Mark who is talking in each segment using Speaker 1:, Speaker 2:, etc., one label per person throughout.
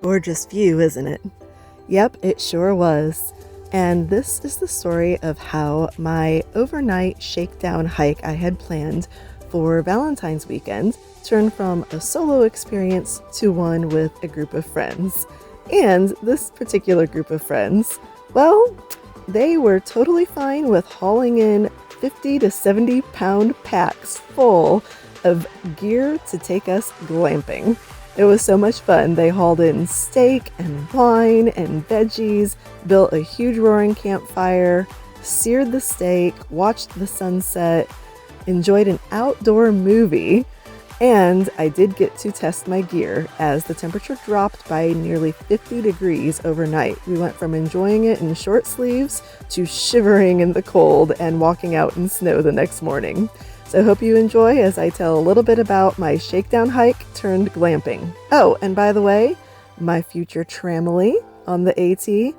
Speaker 1: gorgeous view, isn't it? Yep, it sure was. And this is the story of how my overnight shakedown hike I had planned for Valentine's weekend turned from a solo experience to one with a group of friends. And this particular group of friends, well, they were totally fine with hauling in 50 to 70 pound packs full of gear to take us glamping. It was so much fun. They hauled in steak and wine and veggies, built a huge roaring campfire, seared the steak, watched the sunset, enjoyed an outdoor movie, and I did get to test my gear as the temperature dropped by nearly 50 degrees overnight. We went from enjoying it in short sleeves to shivering in the cold and walking out in snow the next morning. So I hope you enjoy as I tell a little bit about my shakedown hike turned glamping. Oh, and by the way, my future tramily on the AT.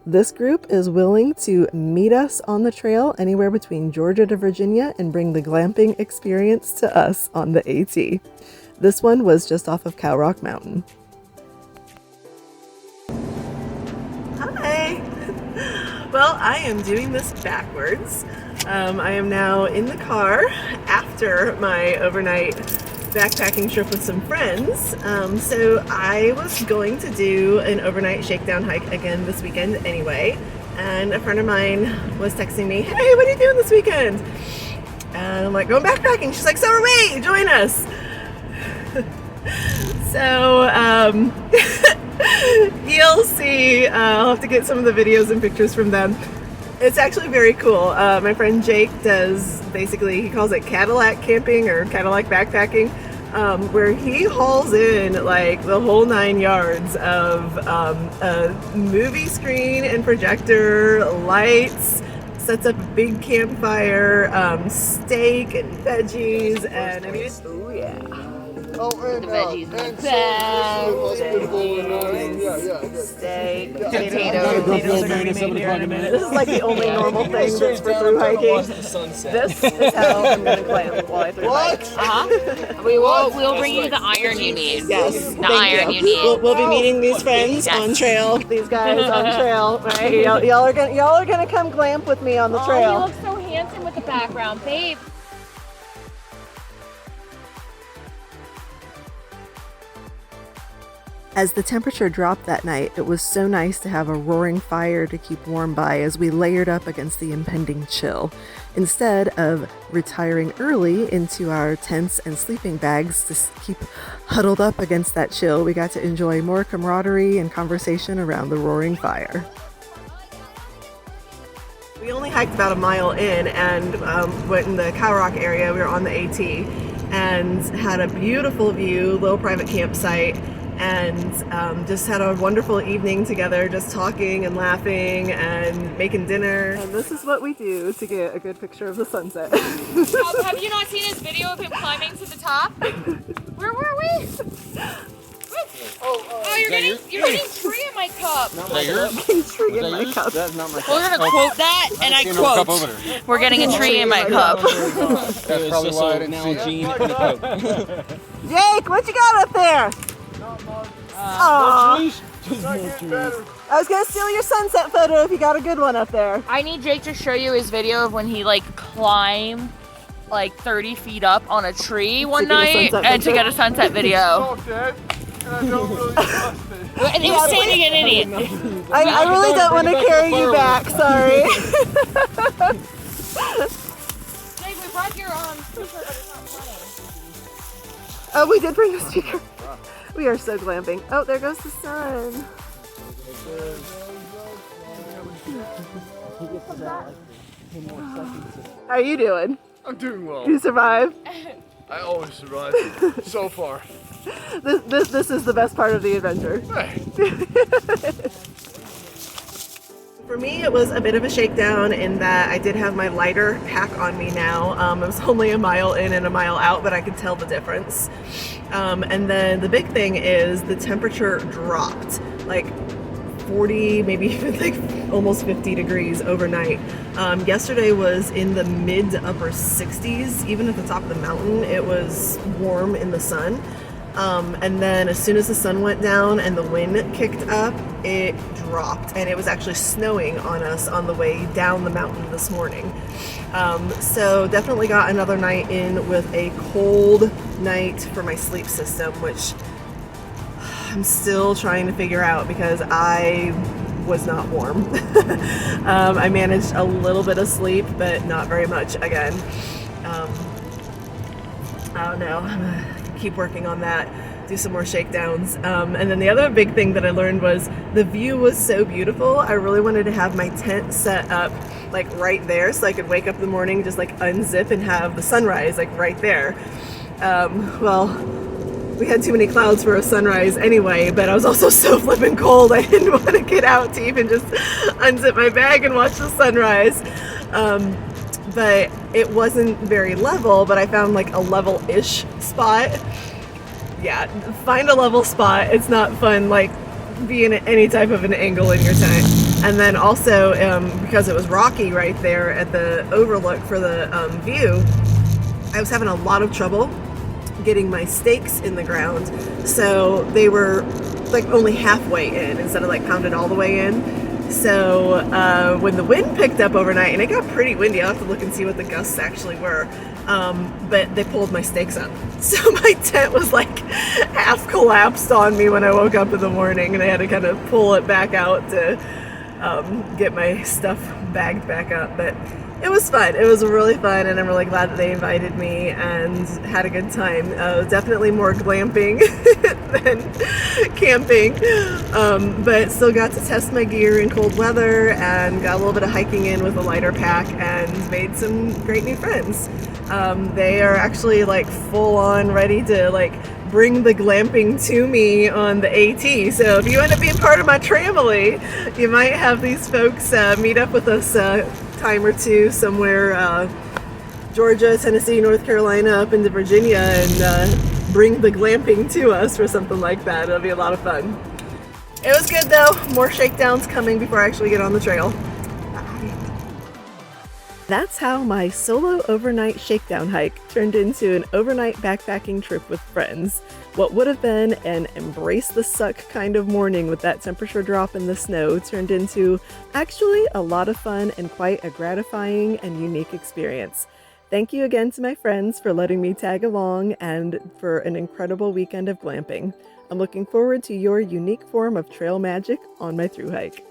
Speaker 1: This group is willing to meet us on the trail anywhere between Georgia to Virginia and bring the glamping experience to us on the AT. This one was just off of Cowrock Mountain. Hi! Well, I am doing this backwards. I am now in the car after my overnight backpacking trip with some friends. So I was going to do an overnight shakedown hike again this weekend anyway. And a friend of mine was texting me, "Hey, what are you doing this weekend?" And I'm like, "Going backpacking." She's like, "So are we, join us." So you'll see, I'll have to get some of the videos and pictures from them. It's actually very cool. My friend Jake does, basically, he calls it Cadillac camping or Cadillac backpacking, where he hauls in like the whole 9 yards of a movie screen and projector, lights, sets up a big campfire, steak and veggies, and I mean, oh yeah.
Speaker 2: Oh, and
Speaker 3: the veggies
Speaker 2: and
Speaker 3: steak,
Speaker 1: potatoes
Speaker 3: potatoes.
Speaker 1: are going to be made here in a minute. This is like the only normal thing that's for thru hiking. This is how I'm going to clamp while I thru hike.
Speaker 3: We'll bring you the iron you need.
Speaker 1: Yes,
Speaker 3: the iron you need.
Speaker 1: We'll be meeting these friends on trail. These guys on trail, right? Y'all are gonna come glamp with me on the trail.
Speaker 3: Oh, you look so handsome with the background, babe.
Speaker 1: As the temperature dropped that night, it was so nice to have a roaring fire to keep warm by as we layered up against the impending chill. Instead of retiring early into our tents and sleeping bags to keep huddled up against that chill, we got to enjoy more camaraderie and conversation around the roaring fire. We only hiked about a mile in and went in the Cowrock area. We were on the AT and had a beautiful view, little private campsite, and just had a wonderful evening together, just talking and laughing and making dinner. And this is what we do to get a good picture of the sunset.
Speaker 3: Have you not seen his video of him climbing to the top? Where were we? Oh, you're getting tree in my cup.
Speaker 2: Not my cup.
Speaker 1: Tree in my cup.
Speaker 2: That's not my cup.
Speaker 3: We're gonna quote that, and I quote, "We're getting a tree in my cup."
Speaker 2: That's probably why I didn't see it.
Speaker 1: Jake, what you got up there?
Speaker 2: More trees?
Speaker 1: I was gonna steal your sunset photo if you got a good one up there.
Speaker 3: I need Jake to show you his video of when he climbed 30 feet up on a tree one night and to get a sunset video.
Speaker 2: Okay. And I don't really trust it.
Speaker 3: And he was standing an idiot.
Speaker 1: I really don't want to carry you back, sorry.
Speaker 3: Jake, we brought your speaker, but it's not playing.
Speaker 1: Oh, we did bring the speaker. We are so glamping. Oh, there goes the sun. How are you doing?
Speaker 2: I'm doing well.
Speaker 1: You survived?
Speaker 2: I always survive. So far.
Speaker 1: This is the best part of the adventure.
Speaker 2: Hey.
Speaker 1: For me, it was a bit of a shakedown in that I did have my lighter pack on me now. It was only a mile in and a mile out, but I could tell the difference. And then the big thing is the temperature dropped like 40, maybe even almost 50 degrees overnight. Yesterday was in the mid to upper 60s. Even at the top of the mountain, it was warm in the sun. And then as soon as the sun went down and the wind kicked up, it dropped, and it was actually snowing on us on the way down the mountain this morning. So definitely got another night in with a cold night for my sleep system, which I'm still trying to figure out because I was not warm. I managed a little bit of sleep, but not very much again. I don't know. I'm gonna keep working on that, do some more shakedowns. And then the other big thing that I learned was the view was so beautiful. I really wanted to have my tent set up like right there so I could wake up in the morning, just like unzip and have the sunrise like right there. Well, we had too many clouds for a sunrise anyway, but I was also so flippin' cold I didn't want to get out to even just unzip my bag and watch the sunrise. But it wasn't very level, but I found like a level-ish spot. Yeah, find a level spot. It's not fun like being at any type of an angle in your tent. And then also because it was rocky right there at the overlook for the view, I was having a lot of trouble getting my stakes in the ground, so they were like only halfway in instead of like pounded all the way in. So when the wind picked up overnight, and it got pretty windy, I'll have to look and see what the gusts actually were, but they pulled my stakes up, so my tent was like half collapsed on me when I woke up in the morning, and I had to kind of pull it back out to get my stuff bagged back up. But it was fun. It was really fun, and I'm really glad that they invited me and had a good time. Definitely more glamping than camping, but still got to test my gear in cold weather and got a little bit of hiking in with a lighter pack and made some great new friends. They are actually like full on ready to like bring the glamping to me on the AT. So if you end up being part of my tramily, you might have these folks meet up with us time or two somewhere, Georgia, Tennessee, North Carolina, up into Virginia, and bring the glamping to us for something like that. It'll be a lot of fun. It was good though. More shakedowns coming before I actually get on the trail. Bye. That's how my solo overnight shakedown hike turned into an overnight backpacking trip with friends. What would have been an embrace the suck kind of morning with that temperature drop in the snow turned into actually a lot of fun and quite a gratifying and unique experience. Thank you again to my friends for letting me tag along and for an incredible weekend of glamping. I'm looking forward to your unique form of trail magic on my thru hike.